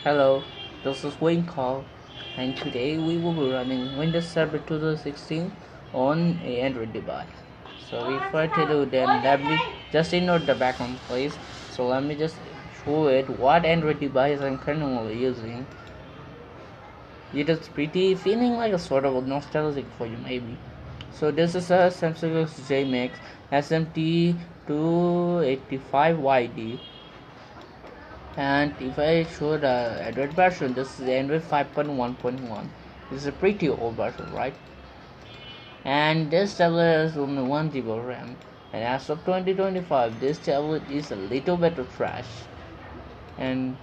Hello, this is Wayne Call, and today we will be running Windows Server 2016 on a Android device. So before to do that, let me just ignore the background please. So let me just show it what Android device I'm currently using. It is pretty feeling like a sort of nostalgic for you maybe. So this is a Samsung JMax SMT285YD, and if I show the Android version, this is Android 5.1.1. This is a pretty old version, right? And this tablet has only 1 GB of RAM, and as of 2025 this tablet is a little bit of trash. And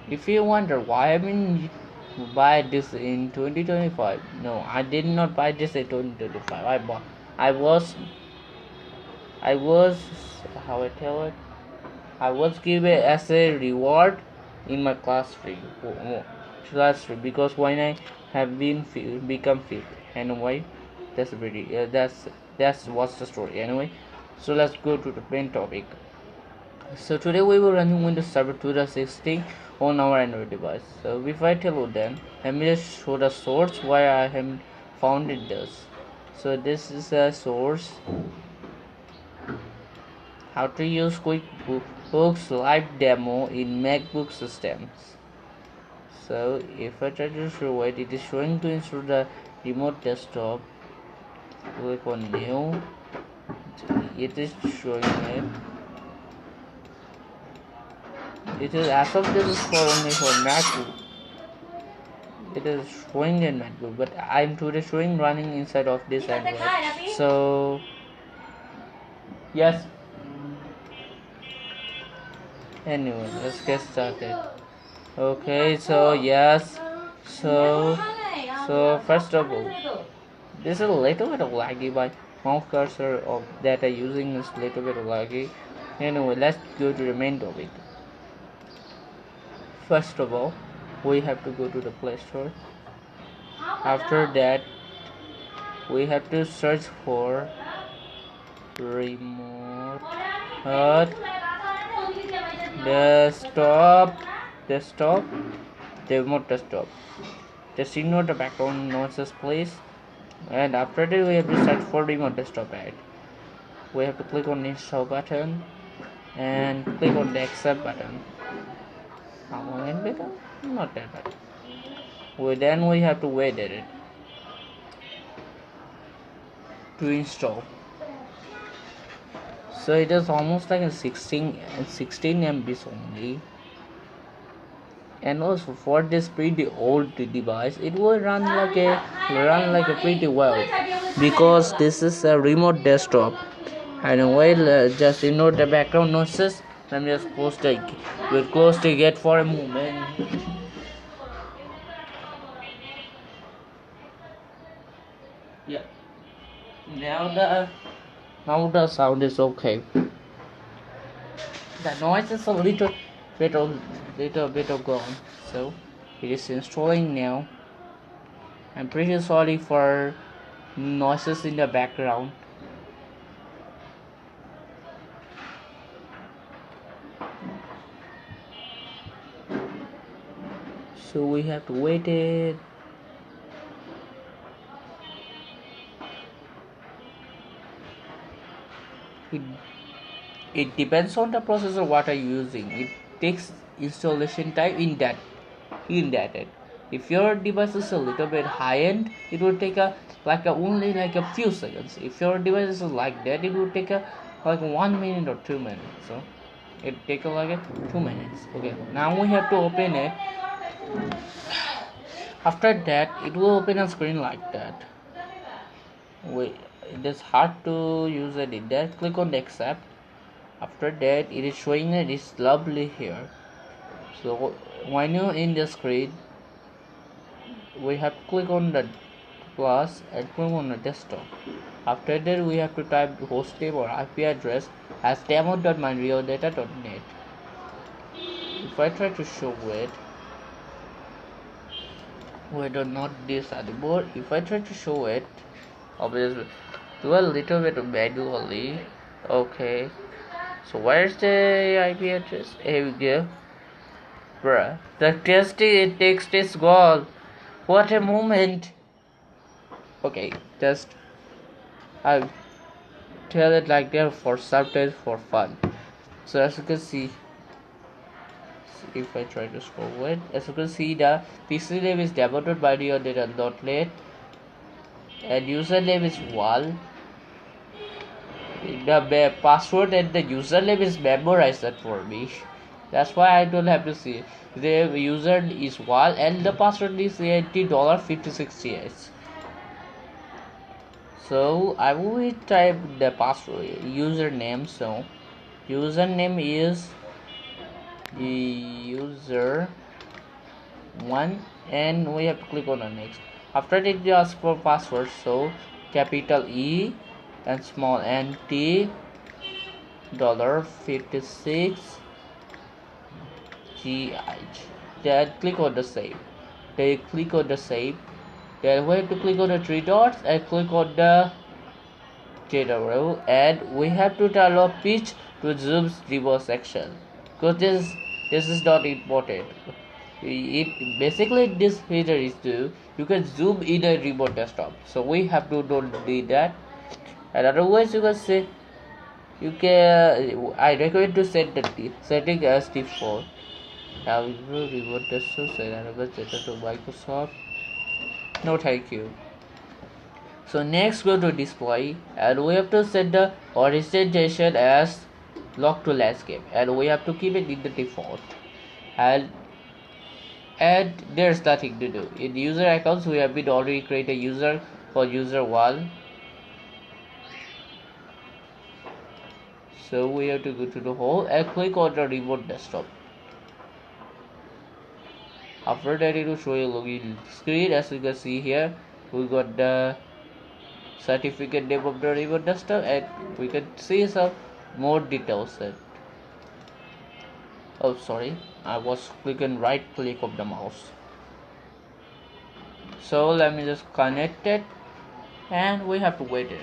if you wonder why I didn't buy this in 2025, no, I did not buy this in 2025. I was how I tell it, I was given as a reward in my class 3 because when I have become fit. Anyway, that's what's the story. Anyway, so let's go to the main topic. So today we will running Windows Server 2016 on our Android device. So before I tell you then, let me just show the source where I have found it this. So this is a source, how to use QuickBooks Live demo in MacBook systems. So if I try to show it, it is showing to install the remote desktop. Click on new. It is showing it. It is as of this is for only for MacBook. It is showing in MacBook, but I'm today showing running inside of this Android. So yes. Anyway, let's get started. Okay, so yes, so first of all, this is a little bit of laggy. By mouse cursor of that I'm using is a little bit of laggy. Anyway, let's go to the main topic. First of all, we have to go to the Play Store. After that, we have to search for remote desktop, remote desktop. Just ignore the background noises, please. And after that, we have to search for remote desktop ad. We have to click on the install button and click on the accept button. How long it become? Not that bad. Then we have to wait at it to install. So it is almost like a 16 MBs only. And also for this pretty old device, it will run like a pretty well because this is a remote desktop. And while just ignore the background noises, let me just close the gate for a moment. Yeah. Now the sound is okay. The noise is a little bit of gone, so it is installing now. I'm pretty sorry for noises in the background. So we have to wait it. It depends on the processor what are you using. It takes installation time in that. If your device is a little bit high end, it will take only like a few seconds. If your device is like that, it will take like 1 minute or 2 minutes. So it take like 2 minutes. Okay, now we have to open it. After that, it will open a screen like that. It is hard to use it. Then click on the accept. After that, it is showing that it's lovely here. So when you're in the screen, we have to click on the plus and click on the desktop. After that, we have to type the host name or IP address as demo.myrealdata.net. If I try to show it, we do not this anymore. If I try to show it, obviously do a little bit manually. Okay, so where's the IP address? Here we go. Bruh, the text is goal. What a moment. Okay, just I'll tell it like that for subtitles for fun. So as you can see, if I try to scroll it, as you can see the PC is developed by the data.net and username is wall. The password and the username is memorized for me. That's why I don't have to see. The user is wall and the password is $80.56. So I will type the password username. So username is user one and we have to click on the next. After it asks for password, so capital E and small n T $56 GH. Then click on the save. Then click on the save. Then we have to click on the three dots and click on the general, and we have to turn off pitch to zoom reverse section because this is not important. It basically this feature is to you can zoom in a remote desktop, so we have to don't do that. And otherwise you can say you can I recommend to set the setting as default. However, remote desktop set to Microsoft. No, thank you. So next go to display and we have to set the orientation as lock to landscape and we have to keep it in the default. And there's nothing to do. In user accounts we have been already create a user for user 1. So we have to go to the home and click on the remote desktop. After that it will show you login screen. As you can see here, we got the certificate name of the remote desktop and we can see some more details. Oh sorry, I was clicking right click of the mouse. So let me just connect it and we have to wait it.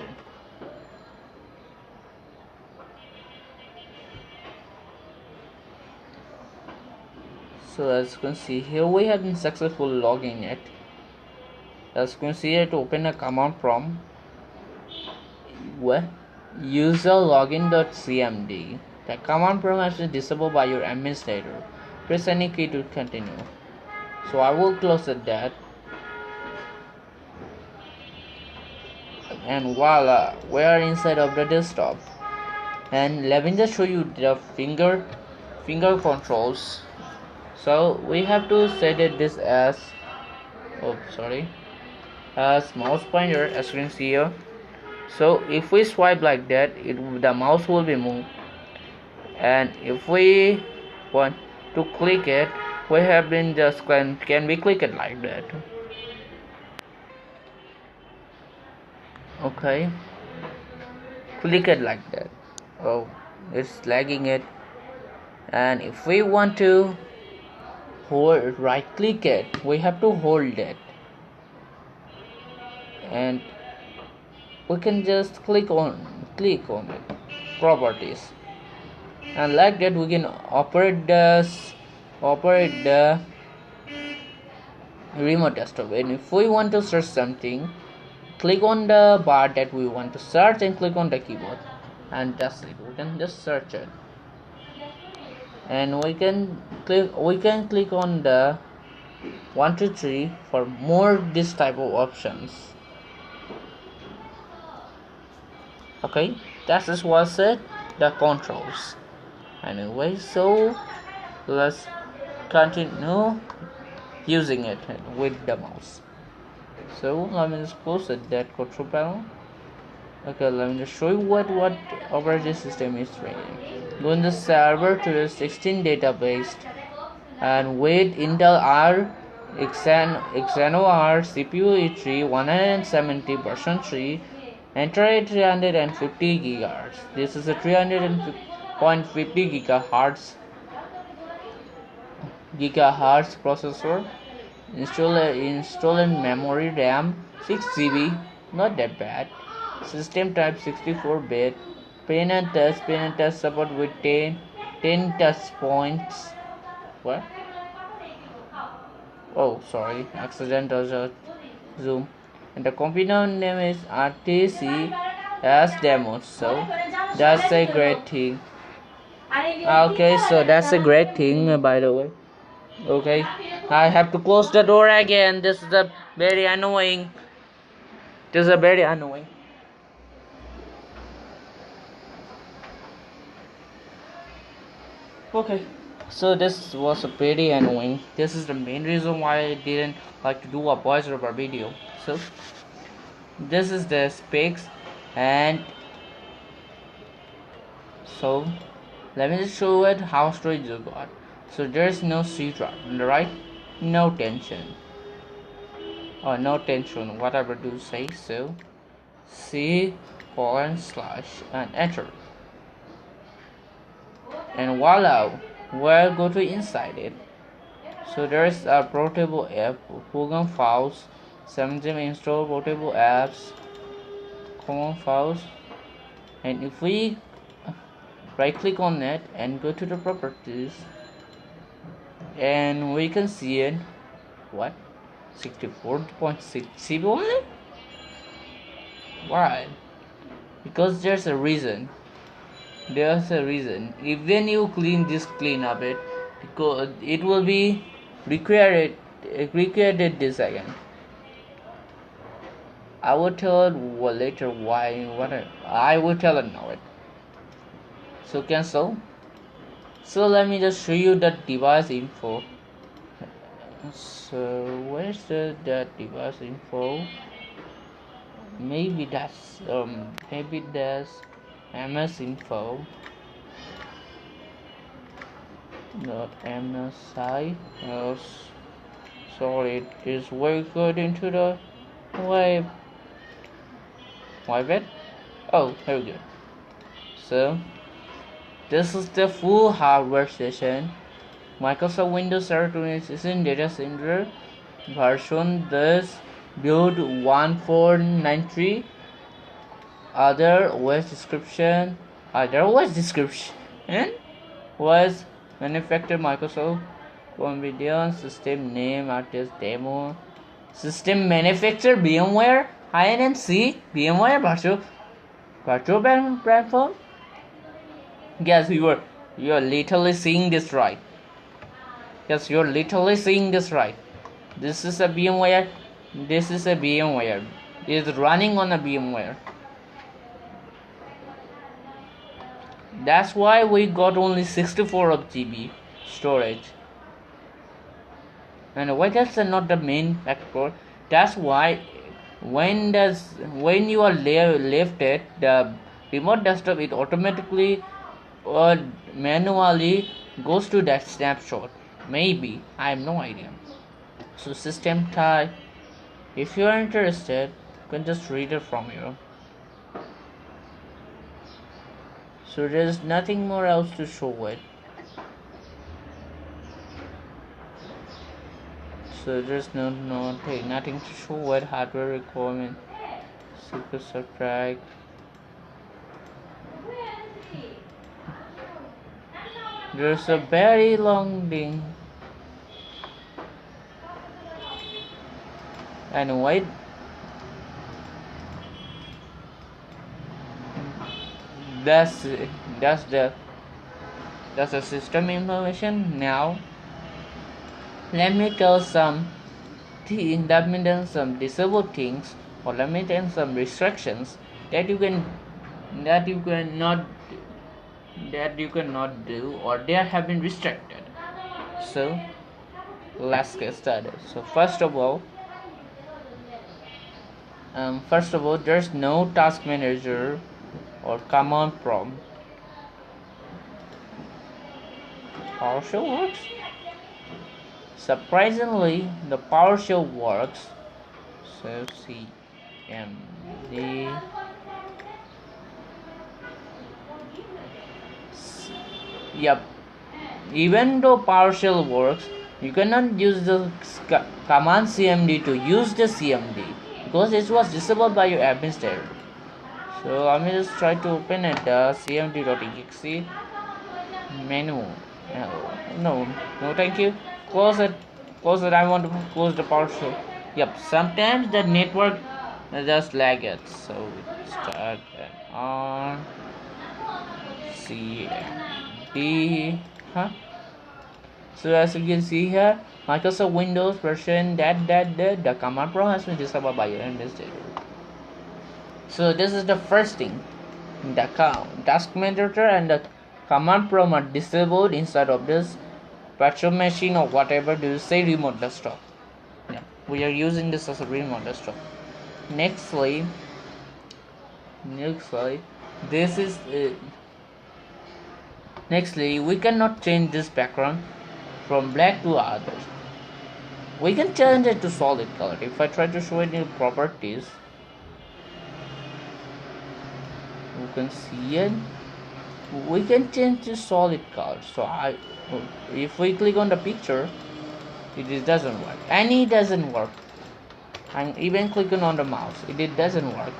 So as you can see here, we have been successful logging it. As you can see here, to open a command prompt, user login.cmd. The command prompt has been disabled by your administrator. Press any key to continue. So I will close that. And voila, we are inside of the desktop. And let me just show you the finger controls. So we have to set this as as mouse pointer, as you can see here. So if we swipe like that, the mouse will be moved, and if we want to click it, we have been just can we click it like that. Okay, click it like that. Oh, it's lagging it. And if we want to hold right click it, we have to hold it, and we can just click on it, properties, and like that we can operate the remote desktop. And if we want to search something, click on the bar that we want to search and click on the keyboard, and that's it. We can just search it, and we can click on the 1 2 3 for more this type of options. Okay, that is what's it, the controls. Anyway, so let's continue using it with the mouse. So let me just close that control panel. Okay, let me just show you what operating system is running. Go in the server to the 16 database and with Intel R Exynos R CPU E3 170 version 3. Enter 350 GHz. This is a 300.50 gigahertz processor. Install in memory RAM 6 GB. Not that bad. System type 64-bit. Pen and touch support with 10 touch points. What? Oh, sorry, accidental zoom. And the computer name is RTC as demo. So that's a great thing. Okay, so that's a great thing, by the way. Okay, I have to close the door again. This is a very annoying. This is a very annoying. Okay, so this was a pretty annoying. This is the main reason why I didn't like to do a voiceover video. So this is the specs, and so let me just show it how storage you got. So there's no C drive, right? No tension. Or no tension, whatever do say. So C / and enter. And voila, we'll go to inside it. So there's a portable app, program files, 17 install portable apps, common files, and if we right click on it and go to the properties, and we can see it, what, 64.6 GB only? Why? Because there's a reason. Even you clean up it, because it will be recreated this again. I will tell it later why. I will tell it now. So cancel. So let me just show you the device info. So where's the device info? Maybe that's MS info. Not MSI. Sorry, it is very good into the web. Web it? Oh, here we go. So this is the full hardware session. Microsoft Windows Server 2016 data center version this build 1493. Other OS description was manufacturer Microsoft, NVIDIA, system name artist demo, system manufacturer VMware, INC, VMware virtual platform. Yes, you are literally seeing this right. Yes, you're literally seeing this right. This is a VMware. This is a VMware. It is running on a VMware. That's why we got only 64 of GB storage. And why that's not the main factor. That's why when you are lifted the remote desktop, it automatically or manually goes to that snapshot. Maybe, I have no idea. So system type, if you are interested, you can just read it from here. So there's nothing more else to show it. So there's nothing to show it. Hardware requirement, super subtract. There's a very long thing. And wait. That's the system information. Now let me tell some disabled things, or let me tell some restrictions that you cannot do, or they have been restricted. So let's get started. So first of all, there's no task manager or command prompt. PowerShell works. Surprisingly, the PowerShell works. So CMD. Yep. Even though PowerShell works, you cannot use the command CMD to use the CMD because it was disabled by your administrator. So let me just try to open it. cmd.exe menu. No, thank you. Close it. close it. I want to close the power show. Yep, sometimes the network just lag it. So start and on CMD. Huh? So as you can see here, Microsoft Windows version the command prompt has been disabled by your administrator. So this is the first thing. The task manager and the command prompt are disabled inside of this virtual machine or whatever. Do you say remote desktop? Yeah, we are using this as a remote desktop. Nextly, this is nextly we cannot change this background from black to others. We can change it to solid color. If I try to show it in properties, you can see it. We can change to solid color. So if we click on the picture, it doesn't work, and it doesn't work. I'm even clicking on the mouse, it doesn't work.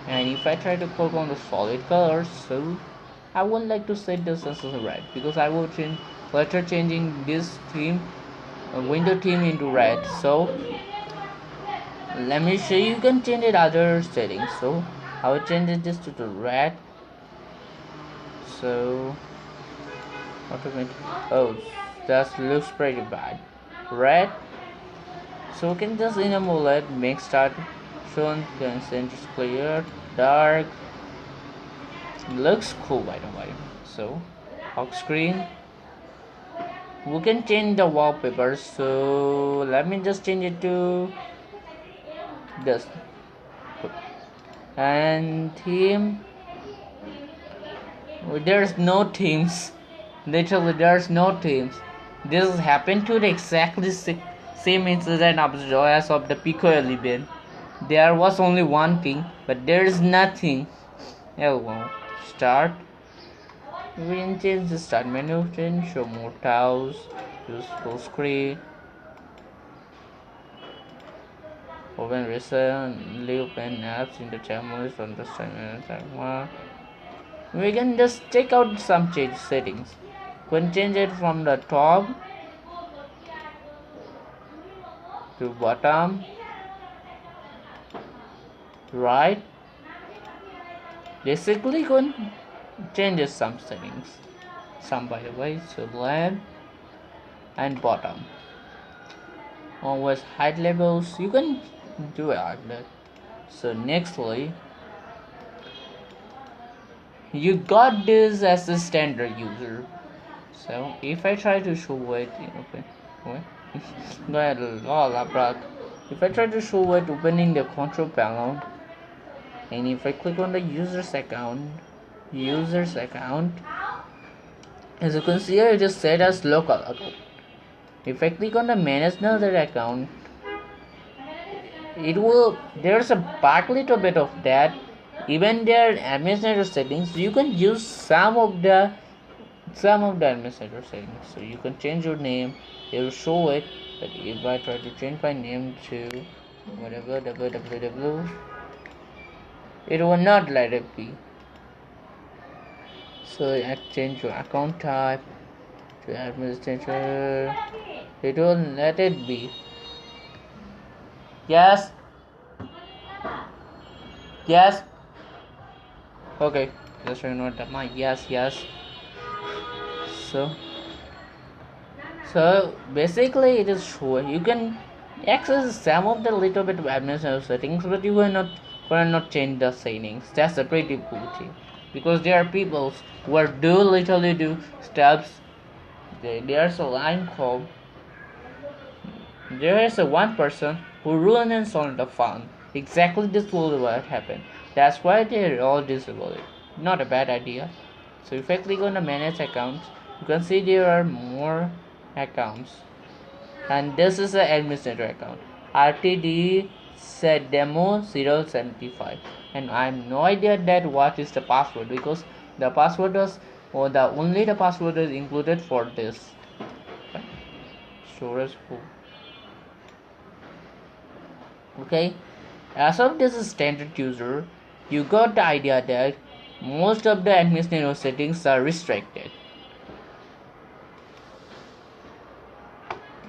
And if I try to click on the solid colors, so I would like to set this as red because I will change later changing this theme window theme into red. So let me show you can change it other settings. So I will change this to the red. So automatic. Oh, that looks pretty bad. Red. So we can just enable it. Make start shown. Consent is clear. Dark. Looks cool by the way. So lock screen. We can change the wallpaper. So let me just change it to this. And theme. There's no themes. Literally, there's no themes. This happened to the exactly same incident as of the Pico 11. There was only one thing, but there is nothing. Hello, start. We can change the start menu, show more tiles, use full screen, open recently open apps in the channel from the time. We can just check out some change settings. We can change it from the top to bottom, right. Basically, we can change some settings. Some by the way, so left and bottom. Always height levels. You can do it like that. So nextly, you got this as a standard user. So if I try to show it, okay, go ahead, if I try to show it opening the control panel, and if I click on the user's account, as you can see here, it is set as local account. If I click on the manage another account, it will, there's a part little bit of that. Even their administrator settings, you can use some of the administrator settings. So you can change your name, it will show it. But if I try to change my name to whatever www, it will not let it be. So I change your account type to administrator, it will let it be. Yes. Okay, just ignore that. My yes. So basically, it is sure you can access some of the little bit of administrative settings, but you will not change the settings. That's a pretty cool thing, because there are people who are literally do steps. There's a line called. There is a one person who ruined and sold the fund. Exactly this will what happened. That's why they all disabled it. Not a bad idea. So if I click on the manage accounts, you can see there are more accounts. And this is an administrator account. RTD set demo 075. And I have no idea that what is the password, because the password was only the password is included for this. Storage full. Okay, as of this standard user, you got the idea that most of the administrative settings are restricted.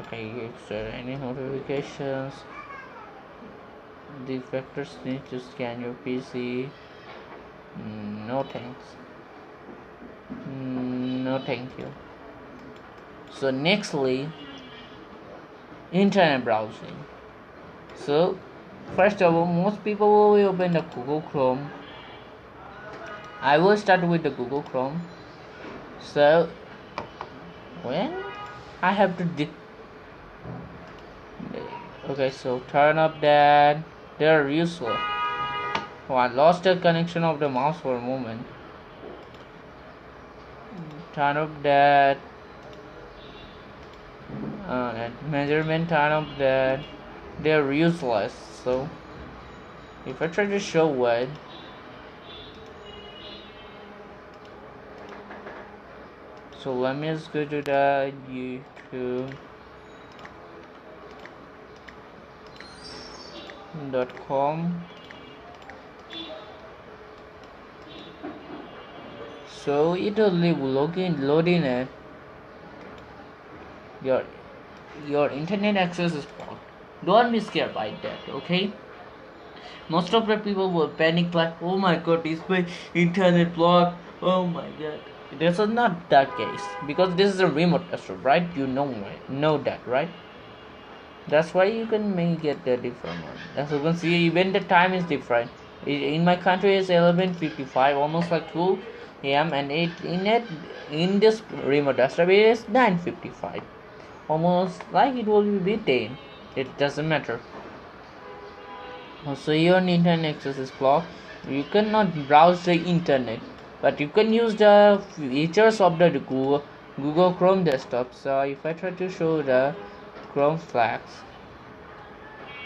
Okay, if there are any notifications, the factors need to scan your PC. No thanks. No thank you. So nextly, internet browsing. So first of all, most people will open the Google Chrome. I will start with the Google Chrome. So when I have to okay, so turn up that. They're useless. Oh, I lost the connection of the mouse for a moment. Turn up that. And measurement, turn up that. They're useless. So if I try to show it, so let me just go to the youtube.com. So it will loading it. Your internet access is blocked. Don't be scared by that, okay? Most of the people will panic like, oh my god, is my internet blocked? Oh my god. This is not that case because this is a remote tester, right? You know that, right? That's why you can make it a different one. As you can see, even the time is different. In my country it's 11:55, almost like 2 a.m. and in this remote tester it is 9:55, almost like it will be 10. It doesn't matter. So your internet access is blocked. You cannot browse the internet, but you can use the features of the Google Chrome desktop. So if I try to show the Chrome flags,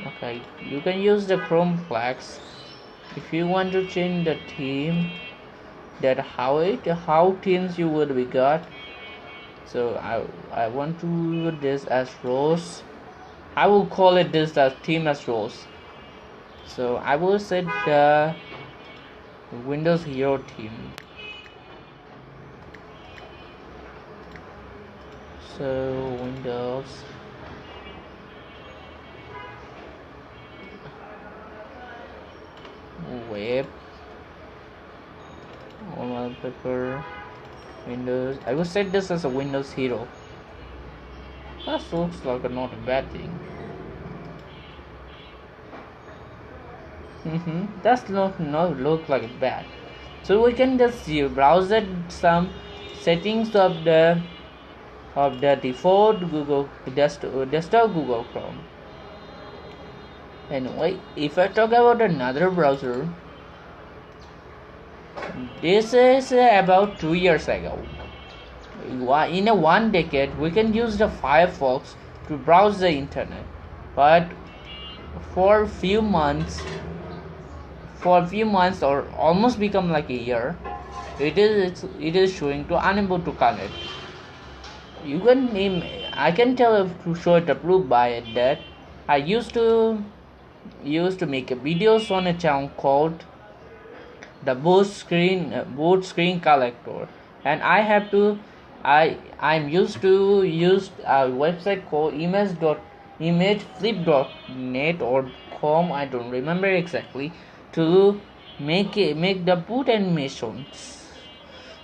okay, you can use the Chrome flags. If you want to change the theme, that how themes you would be got. So I want to do this as rose. I will call it this as theme as rose. So I will set the Windows Hero theme. So Windows web wallpaper Windows. I will set this as a Windows Hero. That looks like not a bad thing. That's not look like bad. So we can just browse some settings of the default Google desktop Google Chrome. Anyway, if I talk about another browser, this is about 2 years ago. In a 1 decade, we can use the Firefox to browse the internet, but for a few months or almost become like a year, it is showing to unable to connect. You can name. I can tell you to show the proof by that. I used to make videos on a channel called the boot screen collector, and I'm used to use a website called imageflip.net or com. I don't remember exactly, to make the boot animations.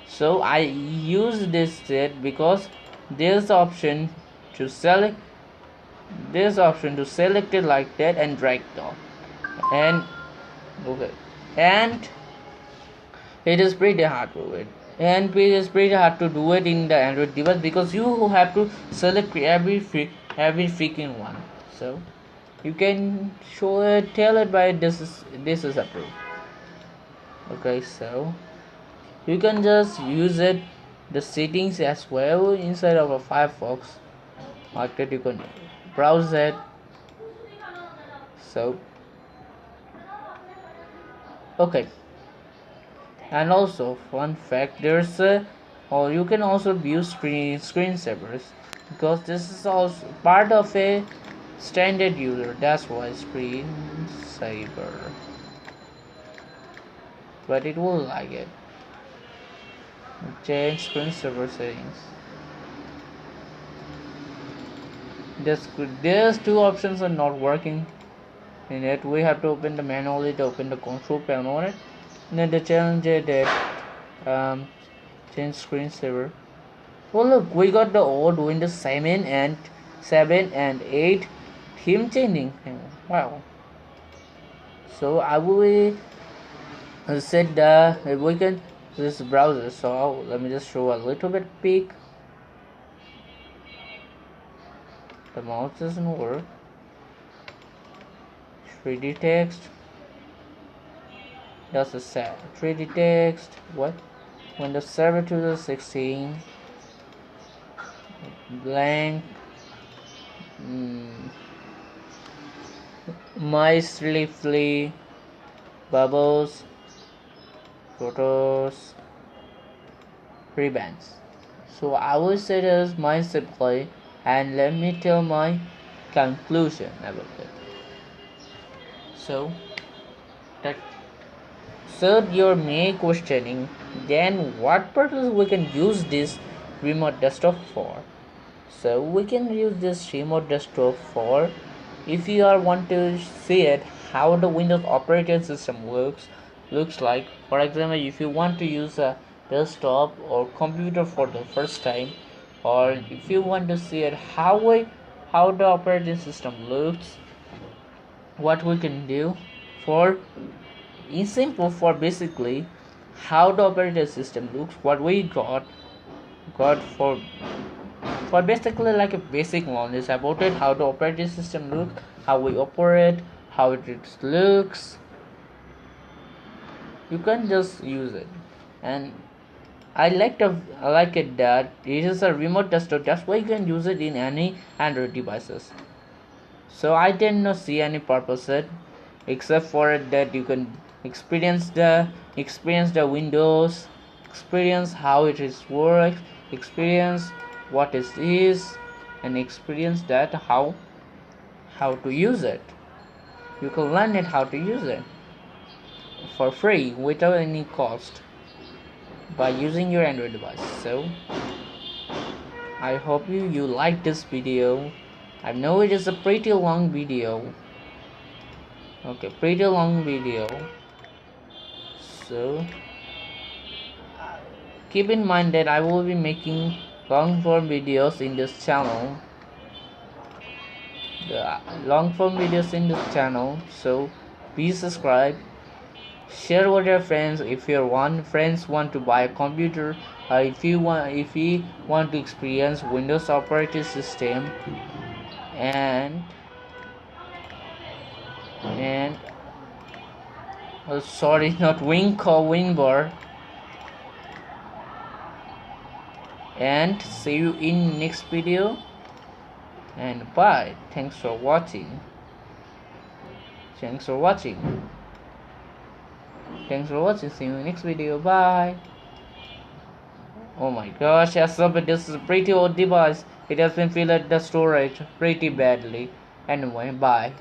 So I use this set because there's option to select it like that and drag down, and okay, and it is pretty hard to do it, and it is pretty hard to do it in the Android device because you have to select every freaking one. So you can tell it by this is approved. Okay, so you can just use it the settings as well inside of a Firefox like that. You can browse it. So okay, and also fun fact, there's or you can also view screensavers because this is also part of a standard user. That's why screensaver, but it will like it. Change screensaver settings. There's two options are not working in it. We have to open the manually to open the control panel on it. And then the challenge is that change screensaver. Oh look, we got the old Windows 7 and 8 theme changing. Wow. So I will set we can this browser. So let me just show a little bit peek. The mouse doesn't work. 3D text. That's a set. 3D text. What? Windows Server 2016. Blank. Mice Leafly. Bubbles. Photos. Ribbons. So I will set as mine simply, and let me tell my conclusion about it. So you're may questioning, then what purpose we can use this remote desktop for? So we can use this remote desktop for, if you are want to see it how the Windows operating system looks like. For example, if you want to use a desktop or computer for the first time, or if you want to see it how the operating system looks, what we can do for in simple for basically how the operating system looks, what we got for basically like a basic knowledge about it, how the operating system looks, how we operate, how it looks. You can just use it, and I like it that it is a remote desktop. That's why you can use it in any Android devices. So I did not see any purpose it, except for that you can experience the Windows, experience how it is works, experience what it is, and experience that how to use it. You can learn it how to use it for free without any cost by using your Android device. So I hope you like this video. I know it is a pretty long video. Okay, pretty long video. So keep in mind that I will be making long form videos in this channel. So please subscribe, share with your friends if your friends want to buy a computer, if you want to experience Windows operating system, and oh, sorry, not WinBar. And see you in next video, and bye. Thanks for watching. See you in next video. Bye. Oh my gosh, this is a pretty old device. It has been filled at the storage pretty badly. Anyway, bye.